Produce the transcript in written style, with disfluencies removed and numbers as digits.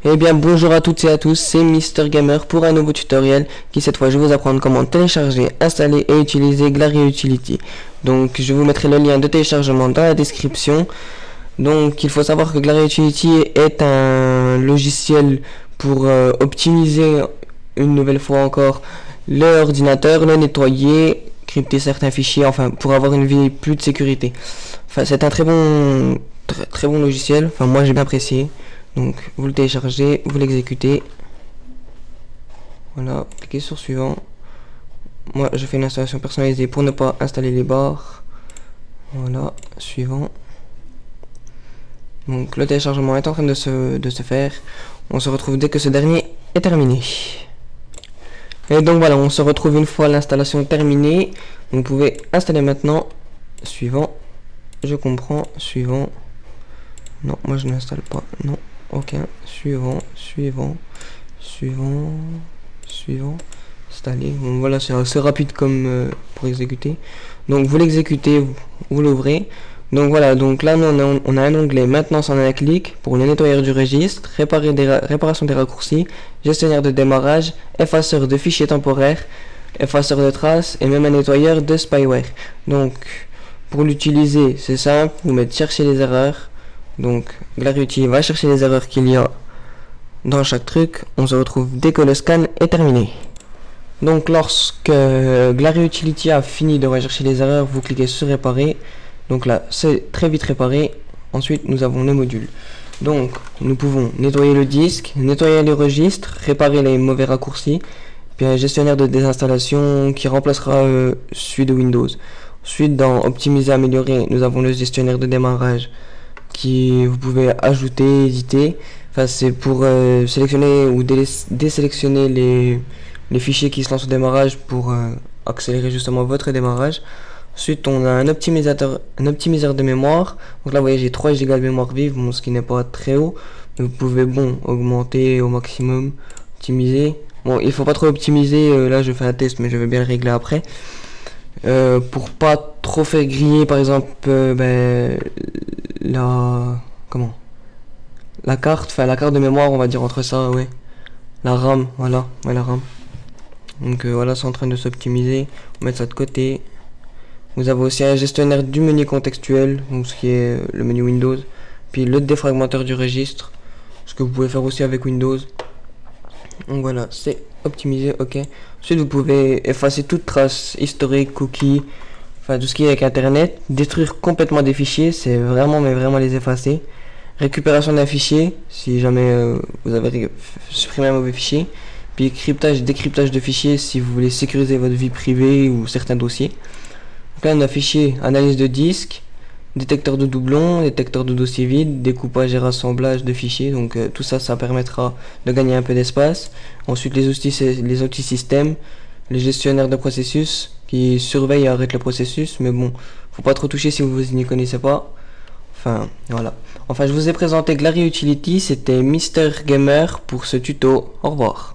Eh bien bonjour à toutes et à tous, c'est Mister Gamer pour un nouveau tutoriel qui cette fois je vais vous apprendre comment télécharger, installer et utiliser Glary Utility. Donc je vous mettrai le lien de téléchargement dans la description. Donc il faut savoir que Glary Utility est un logiciel pour optimiser une nouvelle fois encore l'ordinateur, le nettoyer, crypter certains fichiers, enfin pour avoir une vie plus de sécurité. Enfin c'est un très bon logiciel, enfin moi j'ai bien apprécié. Donc vous le téléchargez, vous l'exécutez. Voilà, cliquez sur suivant. Moi je fais une installation personnalisée pour ne pas installer les barres. Voilà, suivant. Donc le téléchargement est en train de se faire. On se retrouve dès que ce dernier est terminé. Et donc voilà, on se retrouve une fois l'installation terminée. Vous pouvez installer maintenant. Suivant. Je comprends. Suivant. Non, moi je n'installe pas. Non. Ok, suivant. Installer. Bon, voilà, c'est assez rapide comme pour exécuter. Donc vous l'exécutez, vous l'ouvrez. Donc voilà, donc là on a un onglet maintenance en un clic pour le nettoyeur du registre, réparation des raccourcis, gestionnaire de démarrage, effaceur de fichiers temporaires, effaceur de traces et même un nettoyeur de spyware. Donc pour l'utiliser, c'est simple, vous mettez chercher les erreurs. Donc Glary Utility va chercher les erreurs qu'il y a dans chaque truc. On se retrouve dès que le scan est terminé. Donc lorsque Glary Utility a fini de rechercher les erreurs, vous cliquez sur réparer. Donc là c'est très vite réparé. Ensuite nous avons les modules. Donc nous pouvons nettoyer le disque, nettoyer les registres, réparer les mauvais raccourcis, puis un gestionnaire de désinstallation qui remplacera celui de Windows. Ensuite dans optimiser, améliorer, nous avons le gestionnaire de démarrage qui vous pouvez ajouter, éditer. Enfin c'est pour sélectionner ou désélectionner les fichiers qui se lancent au démarrage pour accélérer justement votre démarrage. Ensuite on a un optimisateur de mémoire. Donc là vous voyez j'ai 3 Go de mémoire vive, bon, ce qui n'est pas très haut. Vous pouvez augmenter au maximum, optimiser. Bon il faut pas trop optimiser, là je fais un test mais je vais bien le régler après. Pour pas trop faire griller par exemple la carte de mémoire, on va dire entre ça, ouais. La RAM, voilà, ouais, la RAM. Donc voilà, c'est en train de s'optimiser. On va mettre ça de côté. Vous avez aussi un gestionnaire du menu contextuel, donc ce qui est le menu Windows. Puis le défragmenteur du registre, ce que vous pouvez faire aussi avec Windows. Donc voilà, c'est optimisé, ok. Ensuite vous pouvez effacer toute trace historique, cookies, enfin tout ce qui est avec internet, détruire complètement des fichiers, c'est vraiment les effacer. Récupération d'un fichier, si jamais vous avez supprimé un mauvais fichier. Puis cryptage, décryptage de fichiers si vous voulez sécuriser votre vie privée ou certains dossiers. Donc là on a fichier, analyse de disque, détecteur de doublons, détecteur de dossiers vides, découpage et rassemblage de fichiers. Donc tout ça, ça permettra de gagner un peu d'espace. Ensuite les outils système, les gestionnaires de processus qui surveillent et arrêtent le processus. Mais bon, faut pas trop toucher si vous n'y connaissez pas. Enfin voilà. Enfin je vous ai présenté Glary Utility, c'était Mister Gamer pour ce tuto. Au revoir.